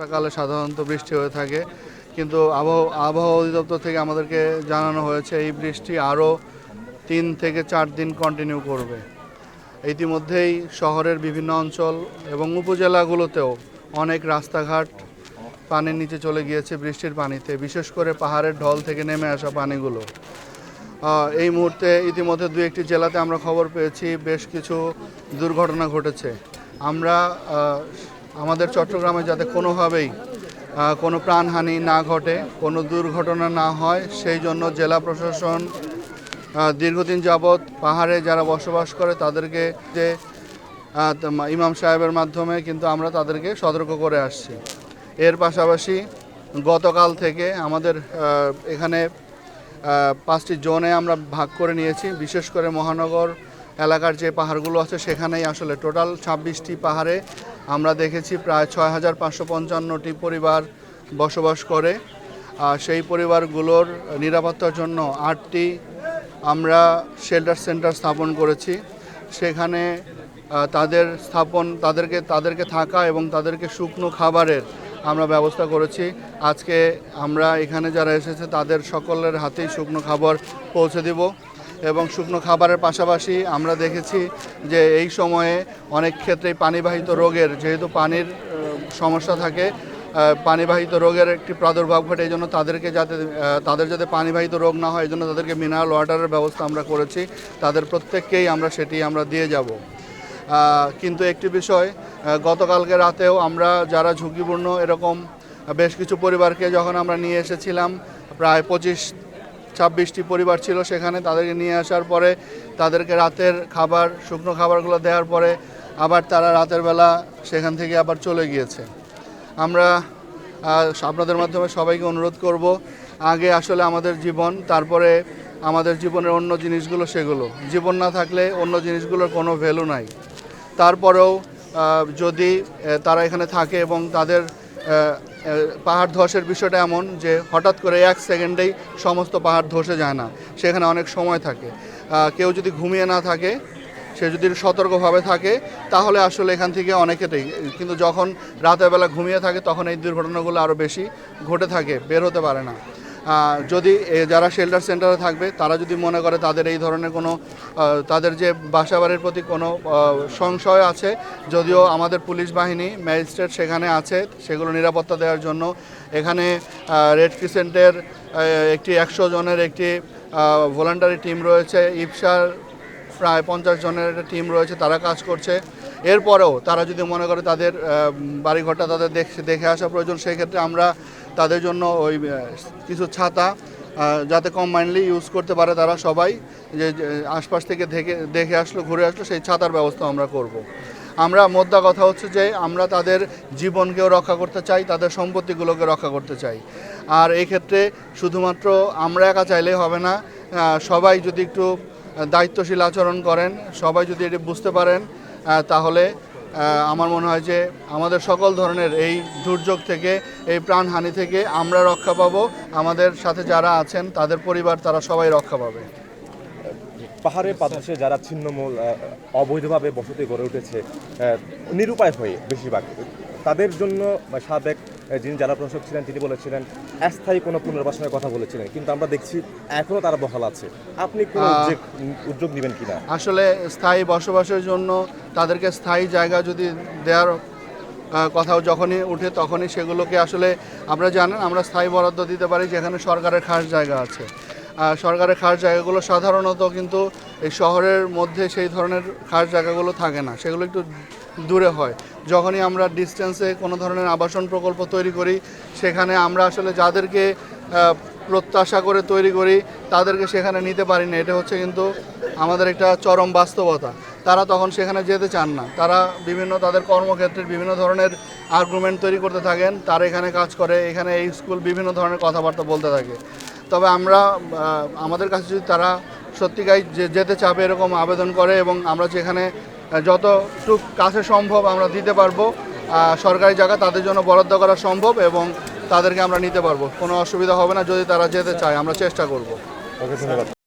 সকালে সাধারণত বৃষ্টি হয়ে থাকে, কিন্তু আবহাওয়া অধিদপ্তর থেকে আমাদেরকে জানানো হয়েছে এই বৃষ্টি আরও 3 থেকে 4 দিন কন্টিনিউ করবে। ইতিমধ্যেই শহরের বিভিন্ন অঞ্চল এবং উপজেলাগুলোতেও অনেক রাস্তাঘাট পানির নিচে চলে গিয়েছে বৃষ্টির পানিতে, বিশেষ করে পাহাড়ের ঢল থেকে নেমে আসা পানিগুলো। এই মুহূর্তে ইতিমধ্যে 2-1টি জেলাতে আমরা খবর পেয়েছি বেশ কিছু দুর্ঘটনা ঘটেছে। আমরা আমাদের চট্টগ্রামে যাতে কোনোভাবেই কোনো প্রাণহানি না ঘটে, কোনো দুর্ঘটনা না হয়, সেই জন্য জেলা প্রশাসন দীর্ঘদিন যাবৎ পাহাড়ে যারা বসবাস করে তাদেরকে যে ইমাম সাহেবের মাধ্যমে কিন্তু আমরা তাদেরকে সতর্ক করে আসছি। এর পাশাপাশি গতকাল থেকে আমাদের এখানে 5টি জোনে আমরা ভাগ করে নিয়েছি। বিশেষ করে মহানগর এলাকার যে পাহাড়গুলো আছে সেখানেই আসলে টোটাল 26টি পাহাড়ে আমরা দেখেছি প্রায় 6555টি পরিবার বসবাস করে। সেই পরিবারগুলোর নিরাপত্তার জন্য 8টি আমরা শেল্টার সেন্টার স্থাপন করেছি। সেখানে তাদেরকে থাকা এবং তাদেরকে শুকনো খাবারের আমরা ব্যবস্থা করেছি। আজকে আমরা এখানে যারা এসেছে তাদের সকলের হাতেই শুকনো খাবার পৌঁছে দিব এবং শুকনো খাবারের পাশাপাশি আমরা দেখেছি যে এই সময়ে অনেক ক্ষেত্রেই পানিবাহিত রোগের, যেহেতু পানির সমস্যা থাকে, পানিবাহিত রোগের একটি প্রাদুর্ভাব ঘটে, এই জন্য তাদের যাতে পানিবাহিত রোগ না হয় এই জন্য তাদেরকে মিনারেল ওয়াটারের ব্যবস্থা আমরা করেছি। তাদের প্রত্যেককেই সেটি আমরা দিয়ে যাব। কিন্তু একটি বিষয়, গতকালকে রাতেও আমরা যারা ঝুঁকিপূর্ণ এরকম বেশ কিছু পরিবারকে যখন আমরা নিয়ে এসেছিলাম, প্রায় 25-26টি পরিবার ছিল সেখানে, তাদেরকে নিয়ে আসার পরে তাদেরকে রাতের খাবার, শুকনো খাবারগুলো দেওয়ার পরে আবার তারা রাতের বেলা সেখান থেকে আবার চলে গিয়েছে। আমরা আপনাদের মাধ্যমে সবাইকে অনুরোধ করব, আগে আসলে আমাদের জীবন, তারপরে আমাদের জীবনের অন্য জিনিসগুলো, সেগুলো জীবন না থাকলে অন্য জিনিসগুলোর কোনো ভ্যালু নাই। তারপরেও যদি তারা এখানে থাকে এবং তাদের পাহাড় ধসের বিষয়টা এমন যে হঠাৎ করে 1 সেকেন্ডেই সমস্ত পাহাড় ধসে যায় না, সেখানে অনেক সময় থাকে। কেউ যদি ঘুমিয়ে না থাকে, সে যদি সতর্কভাবে থাকে তাহলে আসলে এখান থেকে অনেকেতেই, কিন্তু যখন রাতের বেলা ঘুমিয়ে থাকে তখন এই দুর্ঘটনাগুলো আরও বেশি ঘটে থাকে, বের হতে পারে না। যদি যারা শেল্টার সেন্টারে থাকবে তারা যদি মনে করে তাদের এই ধরনের কোনো, তাদের যে বাসাবাড়ির প্রতি কোনো সংশয় আছে, যদিও আমাদের পুলিশ বাহিনী, ম্যাজিস্ট্রেট সেখানে আছে সেগুলো নিরাপত্তা দেওয়ার জন্য। এখানে রেড ক্রিসেন্টের একটি 100 জনের একটি ভলান্টারি টিম রয়েছে, ইপসার প্রায় 50 জনের একটা টিম রয়েছে, তারা কাজ করছে। এরপরেও তারা যদি মনে করে তাদের বাড়িঘরটা তাদের দেখে আসা প্রয়োজন, সেক্ষেত্রে আমরা তাদের জন্য ওই কিছু ছাতা যাতে কম্বাইনলি ইউজ করতে পারে তারা সবাই, যে আশপাশ থেকে দেখে আসলো, ঘুরে আসলো, সেই ছাতার ব্যবস্থা আমরা করব। আমরা মোদ্দা কথা হচ্ছে যে আমরা তাদের জীবনকেও রক্ষা করতে চাই, তাদের সম্পত্তিগুলোকে রক্ষা করতে চাই। আর এই ক্ষেত্রে শুধুমাত্র আমরা একা চাইলেই হবে না, সবাই যদি একটু দায়িত্বশীল আচরণ করেন, সবাই যদি এটি বুঝতে পারেন, তাহলে আমার মনে হয় যে আমাদের সকল ধরনের এই দুর্যোগ থেকে, এই প্রাণহানি থেকে আমরা রক্ষা পাবো, আমাদের সাথে যারা আছেন তাদের পরিবার, তারা সবাই রক্ষা পাবে। পাহাড়ের পাদদেশে যারা ছিন্নমূল অবৈধভাবে বসতি গড়ে উঠেছে নিরুপায় হয়ে বেশিরভাগ, তাদের জন্য সাবেক যিনি জেলা প্রশাসক ছিলেন তিনি বলেছিলেন অস্থায়ী কোনো পুনর্বাসনের কথা বলেছিলেন, কিন্তু আমরা দেখছি এখনও তারা বহাল আছে। আপনি কোনো উদ্যোগ নেবেন কিনা? আসলে স্থায়ী বসবাসের জন্য তাদেরকে স্থায়ী জায়গা যদি দেওয়ার কথাও যখনই উঠে তখনই সেগুলোকে আসলে, আমরা জানেন আমরা স্থায়ী বরাদ্দ দিতে পারি যেখানে সরকারের খাস জায়গা আছে। সরকারের খাস জায়গাগুলো সাধারণত কিন্তু এই শহরের মধ্যে সেই ধরনের খাস জায়গাগুলো থাকে না, সেগুলো একটু দূরে হয়। যখনই আমরা ডিস্টেন্সে কোনো ধরনের আবাসন প্রকল্প তৈরি করি, সেখানে আমরা আসলে যাদেরকে প্রত্যাশা করে তৈরি করি তাদেরকে সেখানে নিতে পারি না। এটা হচ্ছে কিন্তু আমাদের একটা চরম বাস্তবতা। তারা তখন সেখানে যেতে চান না, তারা বিভিন্ন তাদের কর্মক্ষেত্রের বিভিন্ন ধরনের আর্গুমেন্ট তৈরি করতে থাকেন, তারা এখানে কাজ করে, এখানে এই স্কুল, বিভিন্ন ধরনের কথাবার্তা বলতে থাকে। তবে আমাদের কাছে যদি তারা সত্যিকার যেতে চাবে এরকম আবেদন করে এবং আমরা যেখানে যতটুক কাছে সম্ভব আমরা দিতে পারবো, সরকারি জায়গা তাদের জন্য বরাদ্দ করা সম্ভব এবং তাদেরকে আমরা নিতে পারবো, কোনো অসুবিধা হবে না। যদি তারা যেতে চায় আমরা চেষ্টা করব। ধন্যবাদ।